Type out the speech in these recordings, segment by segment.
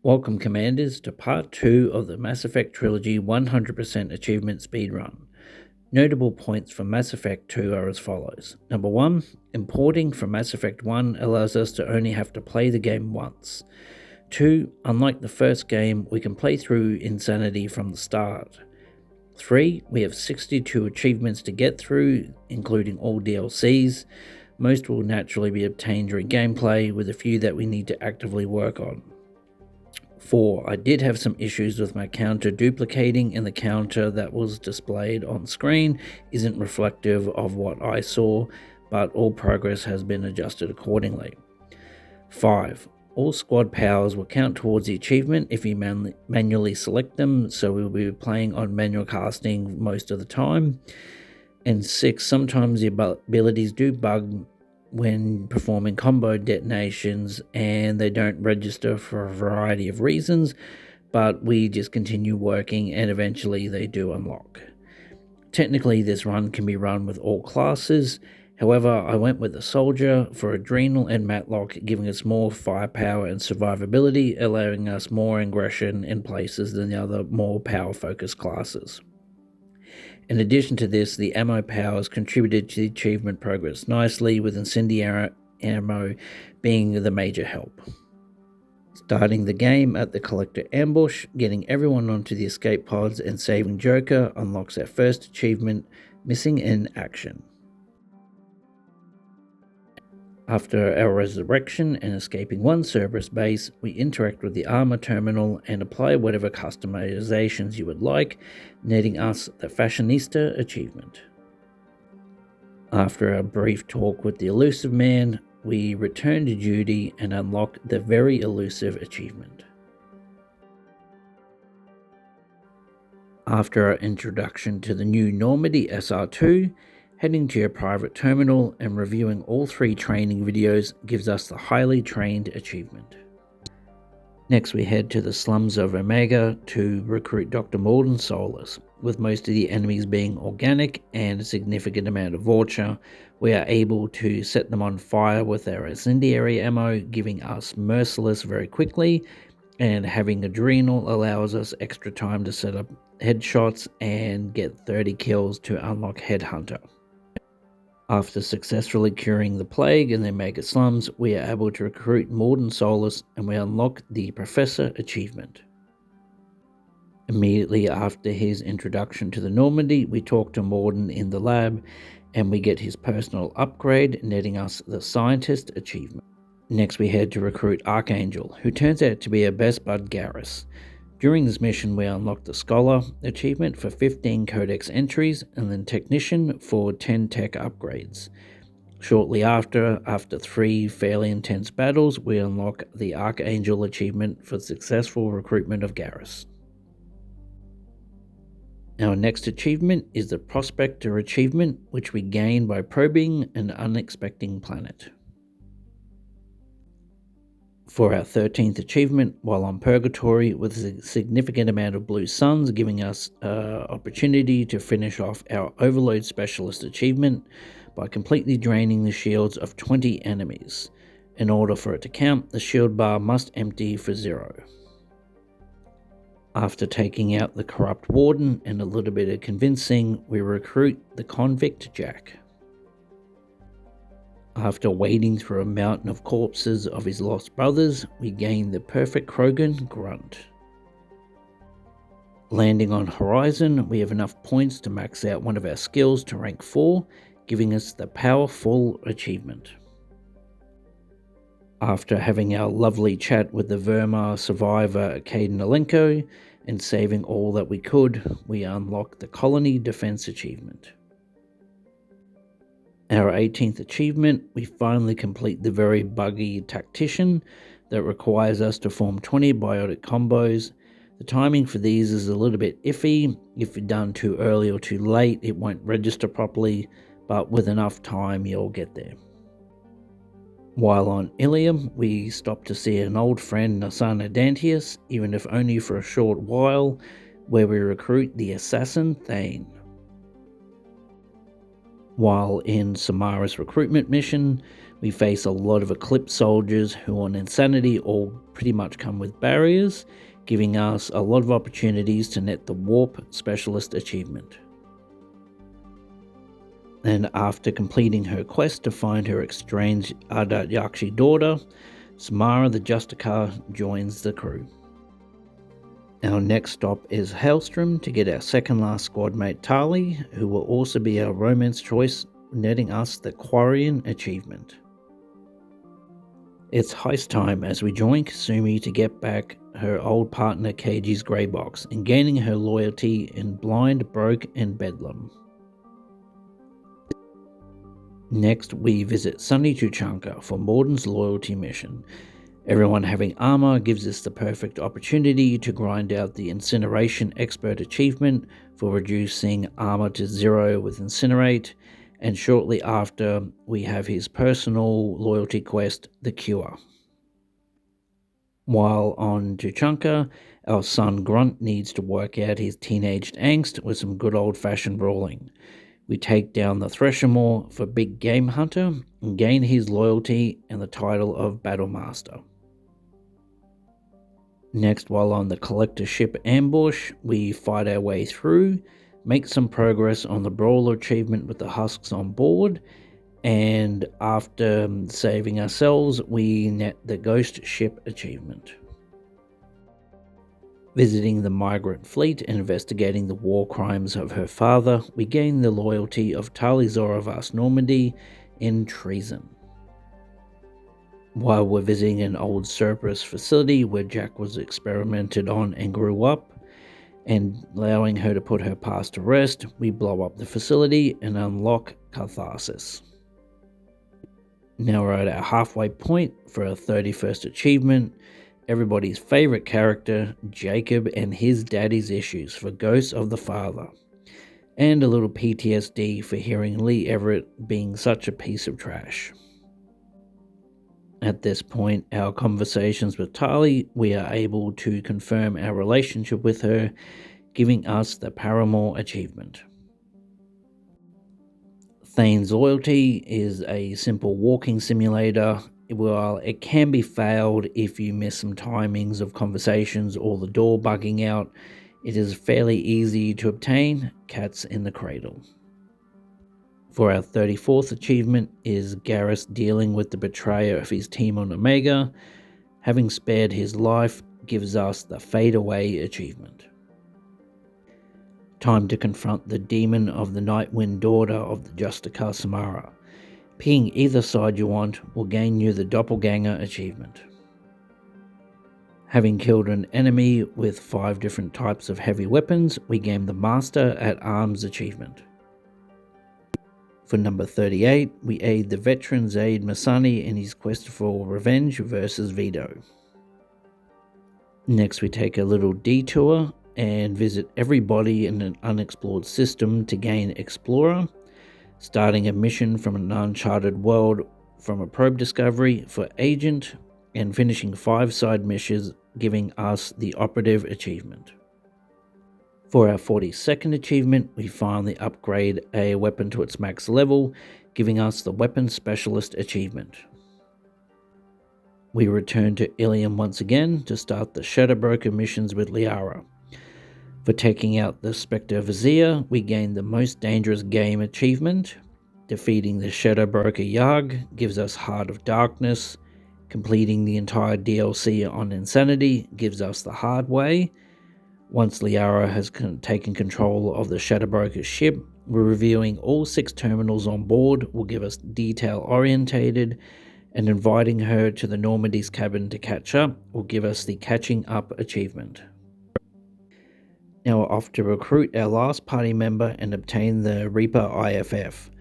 Welcome, Commanders, to Part 2 of the Mass Effect Trilogy 100% Achievement Speedrun. Notable points from Mass Effect 2 are as follows. Number 1, importing from Mass Effect 1 allows us to only have to play the game once. 2, unlike the first game, we can play through Insanity from the start. 3, we have 62 achievements to get through, including all DLCs. Most will naturally be obtained during gameplay, with a few that we need to actively work on. 4. I did have some issues with my counter duplicating, and the counter that was displayed on screen isn't reflective of what I saw, but all progress has been adjusted accordingly. 5. All squad powers will count towards the achievement if you manually select them, so we'll be playing on manual casting most of the time. And 6. Sometimes the abilities do bug when performing combo detonations, and they don't register for a variety of reasons, but we just continue working and eventually they do unlock. Technically, this run can be run with all classes. However, I went with the Soldier for Adrenal and Matlock, giving us more firepower and survivability, allowing us more aggression in places than the other more power-focused classes. In addition to this, the ammo powers contributed to the achievement progress nicely, with incendiary ammo being the major help. Starting the game at the Collector Ambush, getting everyone onto the escape pods and saving Joker unlocks our first achievement, Missing in Action. After our resurrection and escaping one Cerberus base, we interact with the armor terminal and apply whatever customizations you would like, netting us the Fashionista achievement. After a brief talk with the Elusive Man, we return to duty and unlock the Very Elusive achievement. After our introduction to the new Normandy SR2, heading to your private terminal and reviewing all 3 training videos gives us the Highly Trained achievement. Next, we head to the slums of Omega to recruit Dr. Mordin Solus. With most of the enemies being organic and a significant amount of Vorcha, we are able to set them on fire with our incendiary ammo, giving us Merciless very quickly, and having Adrenal allows us extra time to set up headshots and get 30 kills to unlock Headhunter. After successfully curing the plague in the Omega slums, we are able to recruit Mordin Solus and we unlock the Professor achievement. Immediately after his introduction to the Normandy, we talk to Mordin in the lab and we get his personal upgrade, netting us the Scientist achievement. Next, we head to recruit Archangel, who turns out to be our best bud Garrus. During this mission, we unlock the Scholar achievement for 15 Codex entries and then Technician for 10 tech upgrades. Shortly after 3 fairly intense battles, we unlock the Archangel achievement for successful recruitment of Garrus. Our next achievement is the Prospector achievement, which we gain by probing an unexpected planet. For our 13th achievement, while on Purgatory, with a significant amount of blue suns, giving us opportunity to finish off our Overload Specialist achievement by completely draining the shields of 20 enemies. In order for it to count, the shield bar must empty for 0. After taking out the corrupt Warden and a little bit of convincing, we recruit the Convict Jack. After wading through a mountain of corpses of his lost brothers, we gain the Perfect Krogan Grunt. Landing on Horizon, we have enough points to max out one of our skills to rank 4, giving us the Powerful achievement. After having our lovely chat with the Verma survivor Kaidan Alenko and saving all that we could, we unlock the Colony Defense achievement. Our 18th achievement, we finally complete the very buggy Tactician that requires us to form 20 biotic combos. The timing for these is a little bit iffy. If you're done too early or too late, it won't register properly, but with enough time, you'll get there. While on Ilium, we stop to see an old friend, Nasana Dantius, even if only for a short while, where we recruit the Assassin Thane. While in Samara's recruitment mission, We face a lot of Eclipse soldiers who on Insanity all pretty much come with barriers, giving us a lot of opportunities to net the Warp Specialist achievement. And after completing her quest to find her estranged Ardat Yakshi daughter, Samara the Justicar joins the crew. Our next stop is Hailstrom to get our second last squad mate Tali, who will also be our romance choice, netting us the Quarian achievement. It's heist time as we join Kasumi to get back her old partner Keiji's grey box and gaining her loyalty in Blind, Broke and Bedlam. Next, we visit Sunny Tuchanka for Morden's loyalty mission. Everyone having armor gives us the perfect opportunity to grind out the Incineration Expert achievement for reducing armor to 0 with Incinerate, and shortly after we have his personal loyalty quest, The Cure. While on Tuchanka, our son Grunt needs to work out his teenage angst with some good old-fashioned brawling. We take down the Threshermaw for Big Game Hunter and gain his loyalty and the title of Battle Master. Next, while on the Collector ship Ambush, we fight our way through, make some progress on the Brawler achievement with the husks on board, and after saving ourselves, we net the Ghost ship achievement. Visiting the migrant fleet and investigating the war crimes of her father, we gain the loyalty of Tali Zoravas Normandy in treason. While we're visiting an old Cerberus facility where Jack was experimented on and grew up, and allowing her to put her past to rest, we blow up the facility and unlock Catharsis. Now we're at our halfway point for our 31st achievement, everybody's favourite character, Jacob and his daddy's issues for Ghosts of the Father, and a little PTSD for hearing Lee Everett being such a piece of trash. At this point, our conversations with Tali, we are able to confirm our relationship with her, giving us the Paramore achievement. Thane's Loyalty is a simple walking simulator. Well, it can be failed if you miss some timings of conversations or the door bugging out. It is fairly easy to obtain, Cats in the Cradle. For our 34th achievement is Garrus dealing with the betrayer of his team on Omega. Having spared his life gives us the Fade Away achievement. Time to confront the demon of the Nightwind daughter of the Justicar Samara. Picking either side you want will gain you the Doppelganger achievement. Having killed an enemy with 5 different types of heavy weapons, we gain the Master at Arms achievement. For number 38, we aid the veteran Zaid Masani in his quest for revenge versus Vito. Next, we take a little detour and visit everybody in an unexplored system to gain Explorer, starting a mission from an uncharted world from a probe discovery for Agent, and finishing 5 side missions giving us the Operative achievement. For our 42nd achievement, we finally upgrade a weapon to its max level, giving us the Weapon Specialist achievement. We return to Ilium once again to start the Shadow Broker missions with Liara. For taking out the Spectre Vizier, we gain the Most Dangerous Game achievement. Defeating the Shadow Broker Yarg gives us Heart of Darkness. Completing the entire DLC on Insanity gives us the Hard Way. Once Liara has taken control of the Shadow Broker's ship, reviewing all 6 terminals on board will give us Detail Orientated, and inviting her to the Normandy's cabin to catch up will give us the Catching Up achievement. Now we're off to recruit our last party member and obtain the Reaper IFF.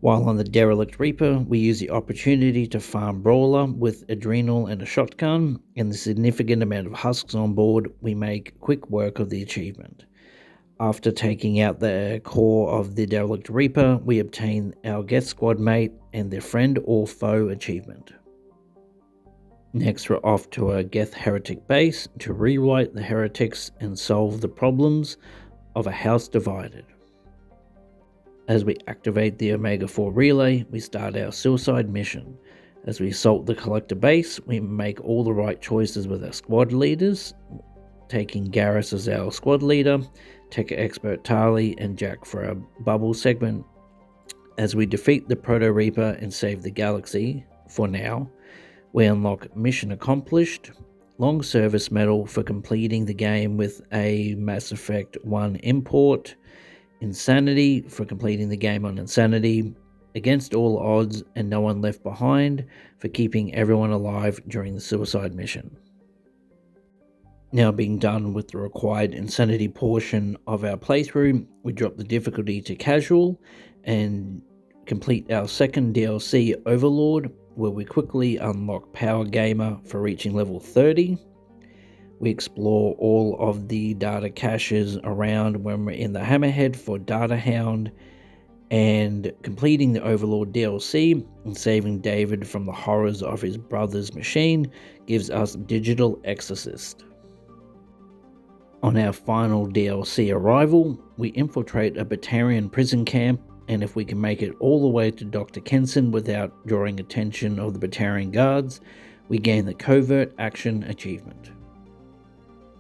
While on the Derelict Reaper, we use the opportunity to farm Brawler with Adrenal and a shotgun, and the significant amount of husks on board, we make quick work of the achievement. After taking out the core of the Derelict Reaper, we obtain our Geth squad mate and their Friend or Foe achievement. Next, we're off to a Geth Heretic base to rewrite the heretics and solve the problems of a house divided. As we activate the Omega 4 relay, we start our suicide mission. As we assault the collector base, we make all the right choices with our squad leaders, taking Garrus as our squad leader, Tech Expert Tali, and Jack for our bubble segment. As we defeat the Proto Reaper and save the galaxy, for now, we unlock Mission Accomplished, Long Service Medal for completing the game with a Mass Effect 1 import, Insanity for completing the game on Insanity, Against All Odds and No One Left Behind for keeping everyone alive during the suicide mission. Now being done with the required Insanity portion of our playthrough, we drop the difficulty to casual and complete our second DLC, Overlord, where we quickly unlock Power Gamer for reaching level 30. We explore all of the data caches around when we're in the Hammerhead for Data Hound, and completing the Overlord DLC and saving David from the horrors of his brother's machine gives us Digital Exorcist. On our final DLC arrival, we infiltrate a Batarian prison camp, and if we can make it all the way to Dr. Kenson without drawing attention of the Batarian guards, we gain the Covert Action achievement.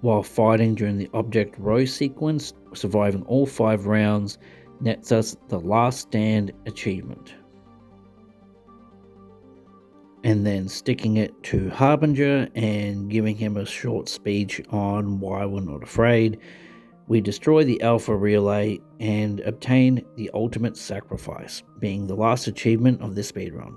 While fighting during the Object Row sequence, surviving all 5 rounds nets us the Last Stand achievement. And then sticking it to Harbinger and giving him a short speech on why we're not afraid, we destroy the Alpha Relay and obtain the Ultimate Sacrifice, being the last achievement of this speedrun.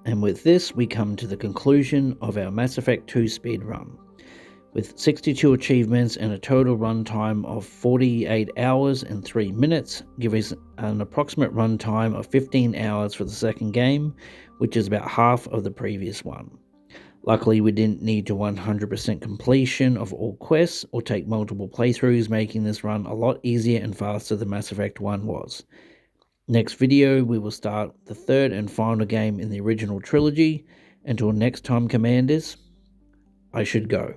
And with this, we come to the conclusion of our Mass Effect 2 speedrun. With 62 achievements and a total runtime of 48 hours and 3 minutes, giving us an approximate runtime of 15 hours for the second game, which is about half of the previous one. Luckily, we didn't need to 100% completion of all quests or take multiple playthroughs, making this run a lot easier and faster than Mass Effect 1 was. Next video, we will start the third and final game in the original trilogy. Until next time, Commanders, I should go.